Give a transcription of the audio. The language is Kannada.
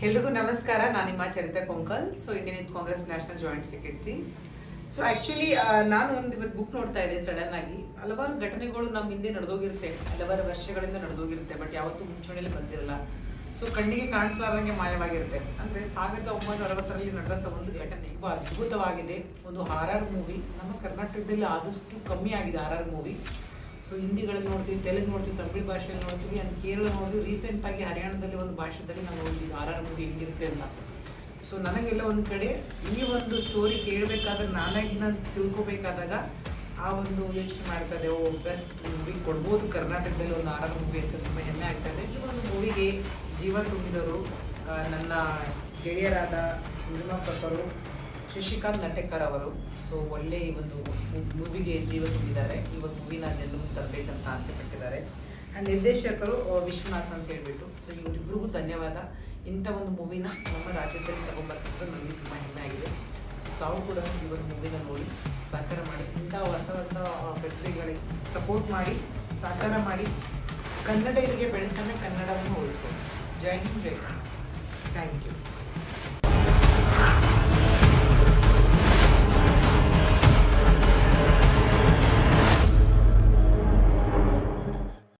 ಎಲ್ರಿಗೂ ನಮಸ್ಕಾರ. ನಾನು ನಿಮ್ಮ Charitha Konkal. So Indian youth Congress national joint secretary. So actually ನಾನು ಇವತ್ತು ಬುಕ್ ನೋಡ್ತಾ ಇದ್ದೆ. ಸಡನ್ ಆಗಿ ಹಲವಾರು ಘಟನೆಗಳು ನಮ್ಮ ಹಿಂದೆ ನಡೆದೋಗಿರುತ್ತೆ, ಹಲವಾರು ವರ್ಷಗಳಿಂದ ನಡೆದೋಗಿರುತ್ತೆ, ಬಟ್ ಯಾವತ್ತೂ ಮುಂಚೂಣಿಯಲ್ಲಿ ಬಂದಿರಲ್ಲ. ಸೊ ಕಣ್ಣಿಗೆ ಕಾಣಿಸಲಾರಂಗೆ ಮಾಯವಾಗಿರುತ್ತೆ. ಅಂದರೆ 1960ರಲ್ಲಿ ನಡೆದಂಥ ಒಂದು ಘಟನೆ ತುಂಬ ಅದ್ಭುತವಾಗಿದೆ. ಒಂದು ಹಾರರ್ ಮೂವಿ ನಮ್ಮ ಕರ್ನಾಟಕದಲ್ಲಿ ಆದಷ್ಟು ಕಮ್ಮಿ ಆಗಿದೆ ಹಾರರ್ ಮೂವಿ. ಸೊ ಹಿಂದಿಗಳಲ್ಲಿ ನೋಡ್ತೀವಿ, ತೆಲುಗು ನೋಡ್ತೀವಿ, ತಮಿಳು ಭಾಷೆಯಲ್ಲಿ ನೋಡ್ತೀವಿ, and ಕೇರಳ ನೋಡ್ತೀವಿ. ರೀಸೆಂಟಾಗಿ ಹರಿಯಾಣದಲ್ಲಿ ಒಂದು ಭಾಷೆಯಲ್ಲಿ ನಾವು ನೋಡ್ತೀವಿ ಹಾರರ್ ಮೂವಿ ಹೆಂಗಿರುತ್ತೆ ಅಂತ. ಸೊ ನನಗೆಲ್ಲ ಒಂದು ಕಡೆ ಈ ಒಂದು ಸ್ಟೋರಿ ಕೇಳಬೇಕಾದ್ರೆ, ನಾನಾಗಿ ನಾನು ತಿಳ್ಕೊಬೇಕಾದಾಗ ಆ ಒಂದು ಯೋಚನೆ ಮಾಡ್ತದೆ, ಬೆಸ್ಟ್ ಮೂವಿ ಕೊಡ್ಬೋದು ಕರ್ನಾಟಕದಲ್ಲಿ ಒಂದು ಹಾರರ್ ಮೂವಿ ಅಂತ ತುಂಬ ಹೆಮ್ಮೆ ಆಗ್ತದೆ. ಈ ಒಂದು ಮೂವಿಗೆ ಜೀವ ತುಂಬಿದವರು ನನ್ನ ಗೆಳೆಯರಾದ ನಿರ್ಮಾಪಕರು ಶಶಿಕಾಂತ್ ನಟೇಕರ್ ಅವರು. ಸೊ ಒಳ್ಳೆ ಈ ಒಂದು ಮೂವಿಗೆ ಜೀವ ತುಂಬಿದ್ದಾರೆ. ಈ ಒಂದು ಮೂವಿನ ಜನರು ತರಬೇಕಂತ ಆಸೆ ಪಟ್ಟಿದ್ದಾರೆ. ಆ್ಯಂಡ್ ನಿರ್ದೇಶಕರು ವಿಶ್ವನಾಥ್ ಅಂತ ಹೇಳ್ಬಿಟ್ಟು. ಸೊ ಇವರಿಬ್ಬರಿಗೂ ಧನ್ಯವಾದ. ಇಂಥ ಒಂದು ಮೂವಿನ ನಮ್ಮ ರಾಜ್ಯದಲ್ಲಿ ತಗೊಂಡ್ಬರ್ತಿದ್ದು ನನಗೆ ತುಂಬ ಹೆಮ್ಮೆ ಆಗಿದೆ. ತಾವು ಕೂಡ ಈ ಒಂದು ಮೂವಿನ ನೋಡಿ ಸಹಕಾರ ಮಾಡಿ, ಇಂಥ ಹೊಸ ಹೊಸ ವ್ಯಕ್ತಿಗಳಿಗೆ ಸಪೋರ್ಟ್ ಮಾಡಿ, ಸಹಕಾರ ಮಾಡಿ, ಕನ್ನಡಿಗರಿಗೆ ಬೆಳೆಸೋಣ, ಕನ್ನಡವನ್ನು ಉಳಿಸೋಣ. ಜೈ ಹಿಂದ್, ಜೈ ಕನ್ನಡ. Thank you.